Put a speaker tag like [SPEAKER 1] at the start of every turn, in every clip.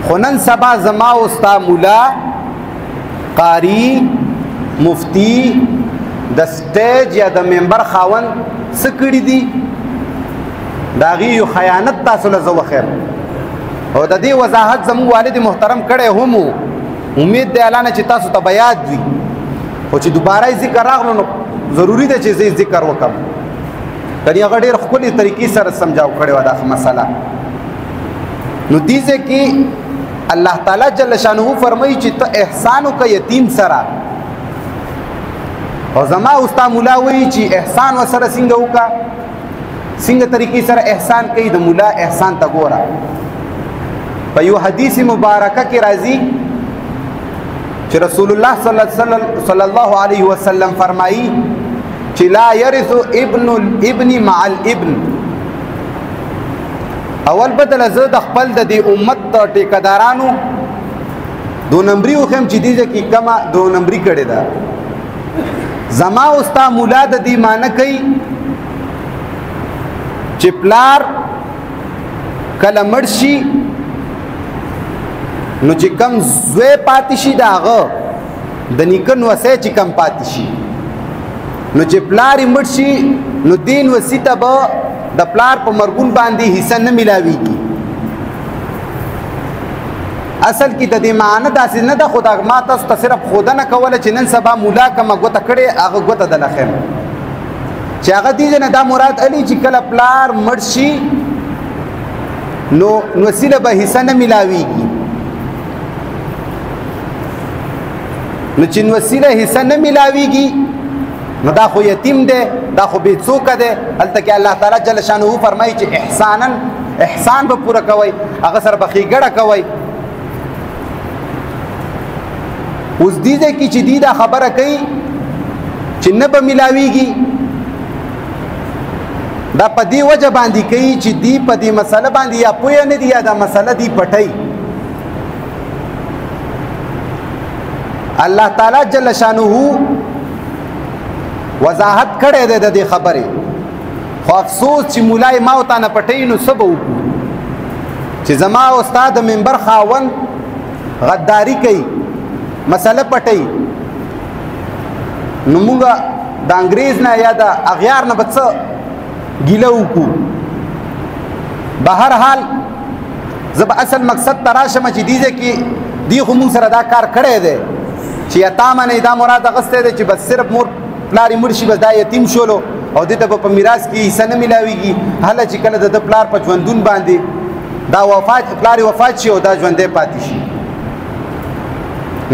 [SPEAKER 1] خو نن سبا زما او ستا مولا قاری مفتی د سټیج یا د ممبر خاون څه کړي دي د هغې یو خیانت تاسو له زه وخیر او د دې وضاحت زموږ والد محترم کړی هم و امید دی الله نه چې تاسو ته به یاد وي خو چې دوباره یې ذکر راغلو نو ضروري ده چې زه ذکر وکړم کني هغه ډېر ښکلې طریقې سره سمجاو کړې وه دا مسله نو دې ځای کې الله تعالی جل شانه فرمایي چې ته احسان وکړه یتیم سره او زما او ستا مولا وایي چې احسان ورسره څنګه وکړه څنګه طریقې سره احسان کوي د مولا احسان ته ګوره په یو حدیث مبارکه کې راځي چې رسول الله صلی الله علیه وسلم فرمایي چې لا يرث ابن الابن مع الابن اول بدل زه د خپل د دې امت د ټیکدارانو دو نمبري وخم چې دې کې کما دو نمبري کړي ده زما او ستا مولا د دې معنی کوي چې پلار کله مړ شي نو چې کم زوی پاتې شي د هغه د نیکه نوسی چې کم پاتې شي نو چې پلار یې مړ شي نو دې نوسي ته به د پلار په مرګون باندې حصه نه میلاویږي اصل کې د دې معنی داسې نه ده خو دا ما تاسو ته صرف ښودنه کوله چې نن سبا مولا کومه ګوته کړې هغه ګوته دله ښیم چې هغه دې نه دا مراد علي چې کله پلار مړ شي نو نوسي له به حصه نه میلاویږي نو چې نوسي له حصه نه میلاویږي نو دا خو یتیم دی دا خو بې څوکه دی هلته کې الله تعالی جل شانه فرمایي چې احسان به پوره کوئ هغه سره به ښېګړه کوئ اوس دې ځای کې چې دې دا خبره کوي چې نه به میلاویږي دا په دې وجه باندې کوي چې دې په دې مسله باندې یا پوهه نه دي یا دا مسله دې پټئ الله تعالی جل شانه وضاحت کړی دی د دې خبرې خو افسوس چې مولای ما او تا نه پټوي نو څه به وکړو چې زما او ستا د منبر خاوند غداري کوي مسله پټوي نو موږ د انګریز نه یا د اغیار نه به څه ګیله وکړو به هر حال زه به اصل مقصد ته راشم چې دې ځای کې دې خو موږ سره دا کار کړی دی چې یتامه نه دا مراد اخیستی دی چې بس صرف مور پلار یې مړ شي بس دا یتیم شولو او دې ته به په میراث کې حصه نه میلاویږي هله چې کله د پلار په ژوندون باندې دا پلار یې وفات شي او دا ژوندی پاتې شي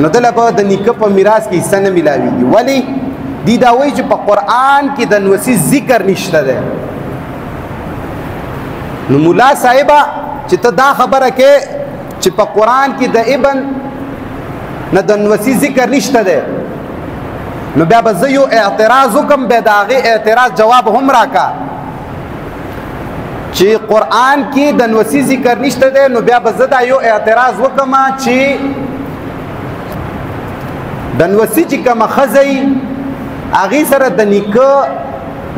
[SPEAKER 1] نو دله به د نیکه په میراث کې حصه نه میلاویږي ولې دې دا وایي چې په قرآن کې د نوسي ذکر نشته دی نو مولا صاحبه چې ته دا خبره کې چې په قرآن کې د ابن نه د نوسي ذکر نشته دی نو بیا به زه یو اعتراض وکم بیا د هغې اعتراض جواب هم راکا چې قرآن کې د نوسي ذکر نشته دی نو بیا به زه دا یو اعتراض وکم چې د نوسي چې کومه ښځه یي هغې سره د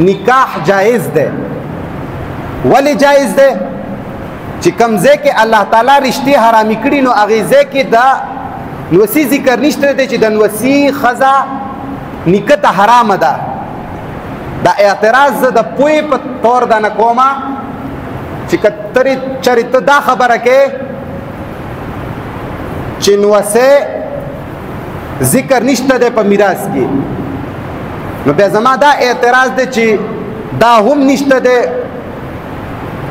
[SPEAKER 1] نکاح جایز دی ولې جایز دی چې کوم ځای کې الله تعالی رشتې حرامي کړي نو هغې ځای کې د نوسي ذکر نشته دی چې د نوسي ښځه نیکه ته حرامه ده دا اعتراض زه د پوهې په طور دا نه کومه چې که چرې ته دا خبره کې چې نوسۍ ذکر نشته دی په میراث کې نو بیا زما دا اعتراض دی چې دا هم نشته دی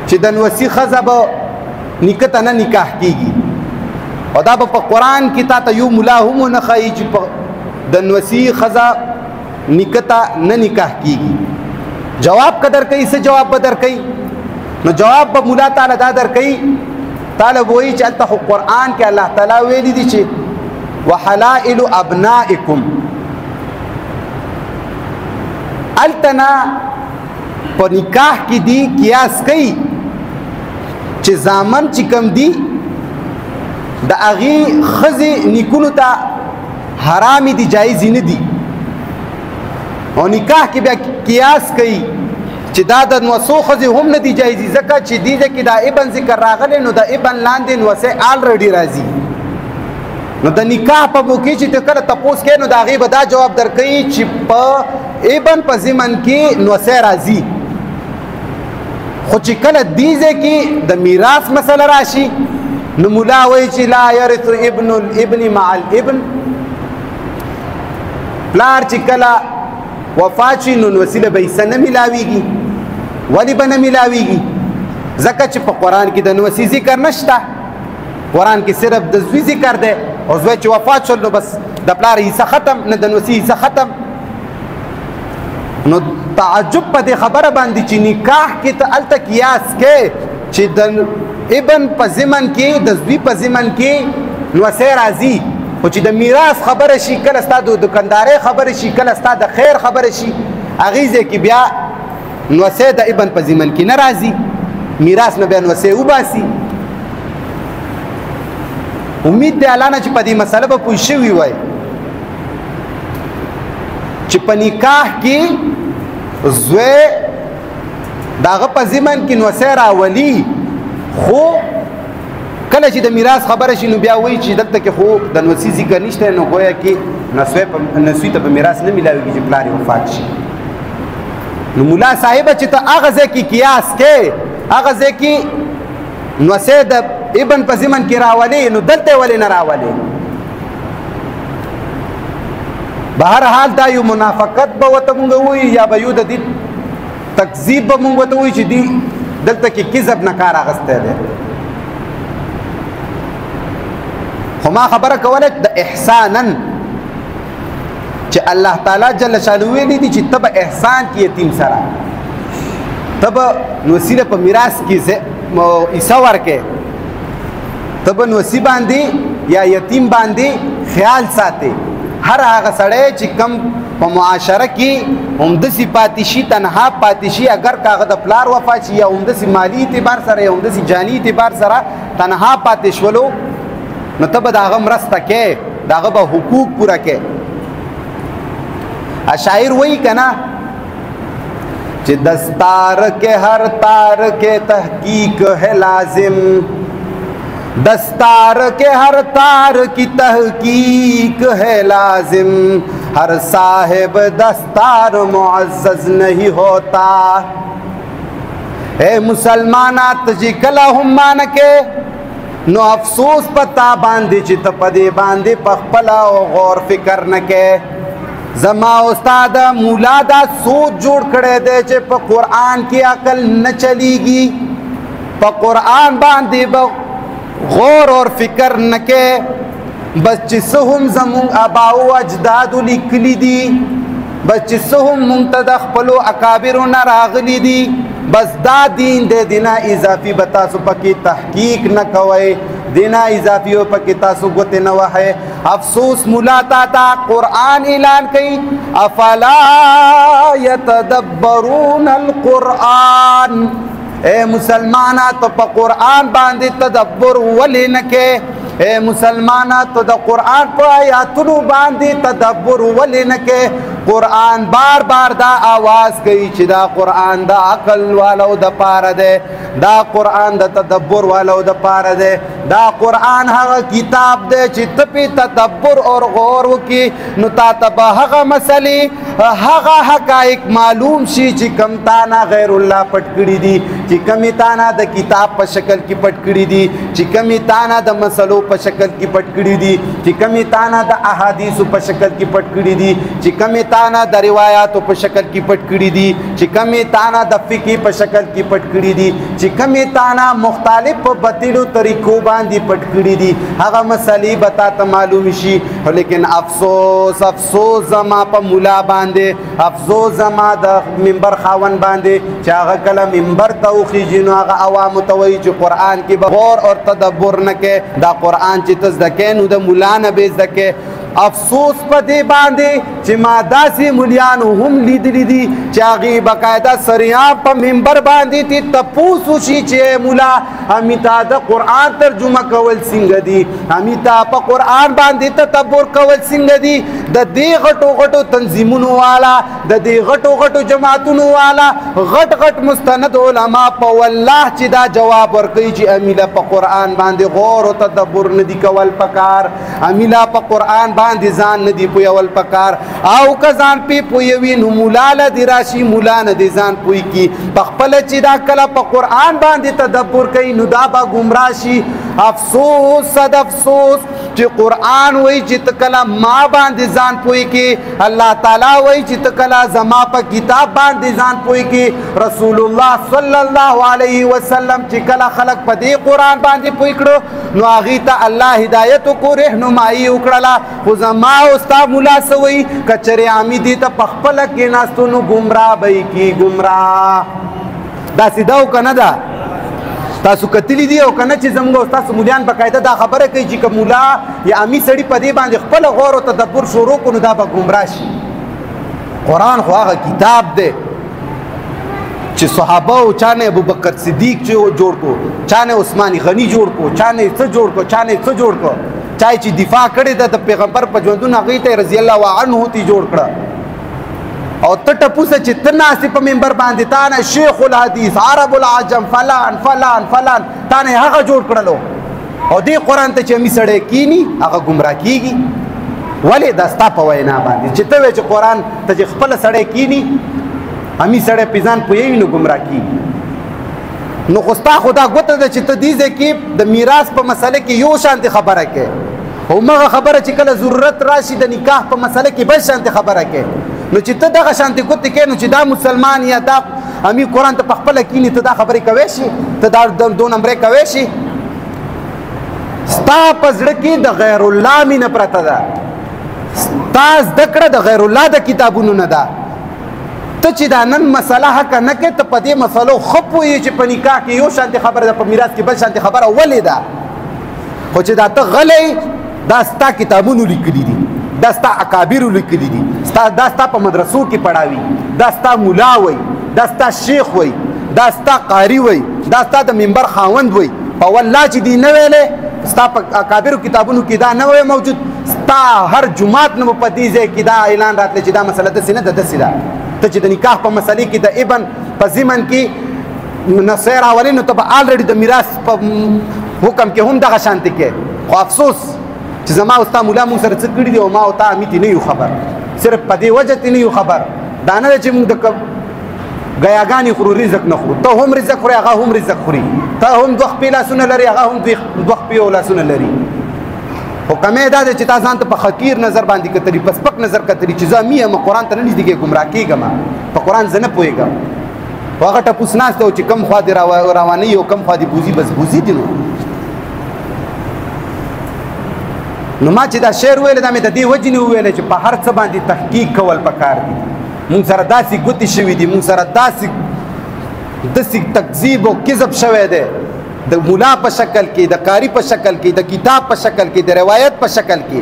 [SPEAKER 1] چې د نوسي ښځه به نیکه ته نه نکاح کېږي او دا به په قرآن کې تا ته یو ملا هم ونه ښایي چې د نوسي ښځه نیکه ته نه نکاح کېږي جواب که درکوي څه جواب به درکوي نو جواب به مولا تعالی دا درکوي تعالی به وایي چې هلته خو قرآن کې الله تعالی ویلي دي چې وحلائل ابنائکم هلته نه په نکاح کې دي قیاس کوي چې زامن چې کوم دي د هغې ښځې نیکونو ته حرامي دي جایز نه دي او نکاح کې بیا قیاس کوي چې دا د نوسو ښځې هم نه دي جایزي ځکه چې دې ځای کې دا ابن ذکر راغلی نو د ابن لاندې نوسې آلریډي راځي نو د نکاح په موقع چې ته کله تپوس کوې نو د هغې به دا جواب درکوي چې په ابن په ضمن کې نوسې راځي خو چې کله دې ځای کې د میراث مسله راشي نو ملا وایي چې لا یرث ابن الابن مع الابن پلار چې کله وفات شي نو وسیله به حصه نه میلاویږي ولې به نه میلاویږي ځکه چې په قرآن کې د نوسي ذکر نشته قرآن کې صرف د زوی ذکر دی او زوی چې وفات شول نو بس د پلار حصه ختم نه د نوسي حصه ختم نو تعجب په دې خبره باندې چې نکاح کې ته هلته قیاس کې چې د ابن په ضمن کې د زوی په ضمن کې نوسۍ راځي خو چې د میراث خبره شي کله ستا د دکاندارۍ خبره شي کله ستا د خیر خبره شي هغې ځای کې بیا نوسۍ د ابن په ضمن کې نه راځي میراث نه بیا نوسۍ وباسي امید دی الله نه چې په دې مسله به پوه شوي وای چې په نکاح کې زوی د هغه په ضمن کې نوسۍ راولي خو کله چې د میراث خبره شي نو بیا وایي چې دلته کې خو د نوسي ذکر نشته نو گویا کې نسوی ته په میراث نه میلاویږي چې پلار یې وفات شي نو ملا صاحبه چې ته هغه ځای کې قیاس کې هغه ځای کې نوسۍ د ابن په ضمن کې راولې نو دلته یې ولې نه راولې بهر حال دا یو منافقت به ورته مونږ ووایو یا به یو د دې تکذیب به مونږ ورته ووایو چې دې دلته کې کذب نه کار اخیستی دی خو ما خبره کوله د احسانا چې الله تعالی جل شانه ویلي دي چې ته به احسان کې یتیم سره ته به نوسي له په میراث کې حصه ورکې ته به نوسي باندې یا یتیم باندې خیال ساتې هر هغه سړی چې کم په معاشره کې همداسې پاتې شي تنها پاتې شي اگر که هغه د پلار وفات شي یا همداسې مالي اعتبار سره یا همداسې جاني اعتبار سره تنها پاتې شولو نو ته به د هغه مرسته کې د هغه به حقوق پوره کې شاعر وایي که نه چې دستار کے ہر تار کے تحقیق ہے لازم دستار کے ہر تار کی تحقیق ہے لازم ہر صاحب دستار معزز نہیں ہوتا اے مسلمانہ تجی کلا ہم مان کے نو افسوس پتا باندې چې ته په دې باندې په خپله غور فکر نه کې زما استاد مولا دا سوچ جوړ کړی دی چې په قرآن کې عقل نه چلیږي په قرآن باندې به غور اور فکر نه کې بس چې څه هم زمونږ اباو اجدادو لیکلي دي بس چې څه هم مونږ ته د خپلو اکابرو نه راغلي دي بس دا دین دی دینا اضافي به تاسو پکې تحقیق نه کوئ دینا اضافی ہو پکی تاسو گوتے نوا ہے افسوس مولا تا قرآن اعلان کئی افلا یتدبرون القرآن اے مسلمانہ تو پا قرآن باندے تدبر ولی نکے اے مسلمانہ تو دا قرآن پا آیاتنو باندے تدبر ولی نکے قرآن بار بار دا آواز کئی چی دا قرآن دا عقل والو دا پارا دے دا قرآن دا تدبر والو دا پارا دے دا قرآن هغه کتاب دے چی تپی تدبر اور غور وکی نو تا تبا هغه مسئلی هغه حقائق معلوم شی چی کم تانا غیر اللہ پٹ کری دی چی کمی تانا دا کتاب پا شکل کی پٹ کری دی چی کمی تانا دا مسئلو پا شکل کی پٹ کری دی چی کمی تانا دا احادیثو پا شکل کی پٹ کری دی چی کمی تانا دا روایاتو پا شکل کی پٹ کری دی چی کمی تانا دا فقی پا شکل کی پٹ کری دی چی کمی تانا مختلف بطیلو طریقو باندی پٹ کری دی هغه مسئلې بتا ته معلوم شي لیکن افسوس افسوس زما په مولا باندې افسوس زما د منبر خاون باندې چې هغه کله منبر ته وخیږي نو هغه عوامو ته وایي چې قرآن کې به غور اور تدبر نه کې دا قرآن چې ته زده کې نو د مولا نه به زده کې افسوس په دې باندې چې ما داسې مليانو هم لیدلی دي چې هغې باقاعده سریان په منبر باندې تی تپوس وشي چې مولا همې ته د قرآن ترجمه کول څنګه دي همې ته په قرآن باندې تدبر کول څنګه دي د دې غټو غټو تنظیمونو والا د دې غټو غټو جماعتونو والا غټ غټ مستند علما په والله چې دا جواب ورکوي چې امیله په قرآن باندې غور او تدبر نه دي کول پکار امیله په قرآن باندې ځان نه دي پویول پکار او که ځان پې پویوي نو مولا له دې راشي مولا نه دې ځان پوی کي پخپله چې دا کله په قرآن باندې تدبر کوي نو دا به ګمراه شي افسوس صد افسوس چې قرآن وایي چې ته کله ما باندې ځان پوی کې الله تعالی وایي چې ته کله زما په کتاب باندې ځان پوی کې رسول الله صلی الله علیه وسلم چې کله خلق په دې قرآن باندې پوی کړو نو هغې ته الله هدایت وکړو رهنمایي وکړله خو زما او ستا مولا څه وایي که چرې عامي دې ته پخپله کېناستو نو ګمراه به یې کي ګمراه داسې ده او که نه ده تاسو کتلی دي او کنه چې زموږ او تاسو مولیان باقاعده دا خبره کوي چې که مولا یا امي سړي په دې باندې خپله غور او تدبر شروع کړو نو دا به ګمراه شي قرآن خو هغه کتاب دی چې صحابه او چا نه ابوبکر صدیق جوړ کو چا نه عثمان غني جوړ کو چا نه څه جوړ کو چا نه څه جوړ کو چا چې دفاع کړې ده د پیغمبر په ژوندون هغې ته رضی الله عنه تی جوړ کړه او ته ټپوسه چې ته ناستې په منبر باندې تا نه شیخ الحدیث عرب العجم فلان فلان فلان تا نه هغه جوړ کړلو او دې قرآن ته چې امي سړی کینی هغه ګمراه کیږي ولې دا ستا په وینا باندې چې ته وایې چې قرآن ته چې خپله سړی کینی امي سړی پې ځان پوهوي نو ګمراه کیږي نو خو ستا خو دا ګوته ده چې ته دې ځای کې د میراث په مسله کې یو شانتې خبره کوې همغه خبره چې کله ضرورت راشي د نکاح په مسله کې بل شانتې خبره کوې نو چې ته دغه شانتې ګوتې کوې نو چې دا مسلمان یا دا امي قرآن ته پخپله کینی ته دا خبرې کوی شي ته دا دو نمبرې کوی شي ستا په زړه کې د غیر الله مینه پرته ده ستا زده کړه د غیر الله د کتابونو نه ده ته چې دا نن مسله حقه نه کوې ته په دې مسلو ښه پوهېږې چې په نکاح کې یو شانتې خبره ده په میراث کې بل شانتې خبره ولې ده خو چې دا ته غلی دا ستا کتابونو لیکلي دي دا ستا اکابرو لیکلي دي دا ستا په مدرسو کې پړاوي دا ستا مولا وی دا ستا شیخ وی دا ستا قاری وی دا ستا د منبر خاوند وی په والله چې دی نه ویلې ستا په اکابرو کتابونو کې دا نه وی موجود ستا هر جماعت نه په دې ځای کې دا اعلان راتلی چې دا مسله داسې نه ده داسې ده ته چې د نکاح په مسلې کې د ابن په ضمن کې نصیر راولې نو ته به آلریډي د میراث په حکم کې هم دغه شانتې کې خو افسوس چې زما او ستا مولا مونږ سره څه کړي دي او ما او تا امي ته نه یو خبر صرف په دې وجه ته نه یو خبر دا نه ده چې مونږ د ګیاګانې خورو رزق نه خورو ته هم رزق خورې هغه هم رزق خوري ته هم دوه خپې لاسونه لري هغه هم دوه خپې او لاسونه لري خو کمې دا ده چې تا ځان ته په حقیر نظر باندې کتلي په سپک نظر کتلي چې زه امي یم قرآن ته نه نږدې کېږم ګمراه کېږم په قرآن زه نه پوهېږم خو هغه ټپوس ناست و چې کم خوا دې روانوي او کم خوا دې بوځي بس بوځي دي نو ما چې دا شعر ویل دا مې د دې وجې نه وویلی چې په هر څه باندې تحقیق کول پکار دي مونږ سره داسې ګوتې شوي دي مونږ سره داسې تکذیب او کذب شوی دی د مولا په شکل کې د قاری په شکل کې د کتاب په شکل کې د روایت په شکل کې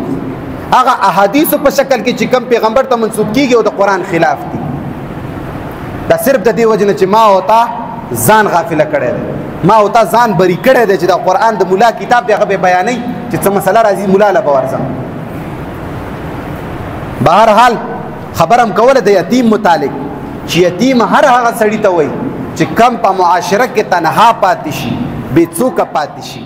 [SPEAKER 1] هغه احادیثو په شکل کې چې کم پیغمبر ته منسوب کیږي او د قرآن خلاف دي دا صرف د دې وجې نه چې ما او تا ځان غافله کړی دی ما او تا ځان بری کړی دی چې د قرآن د مولا کتاب دی هغه به بیانوي چې څه مسله راځي مولا له به ورځم بهرحال خبر هم کوله د یتیم متعلق چې یتیم هر هغه سړي ته وایي چې کم په معاشره کې تنها پاتې شي بې څوکه پاتې شي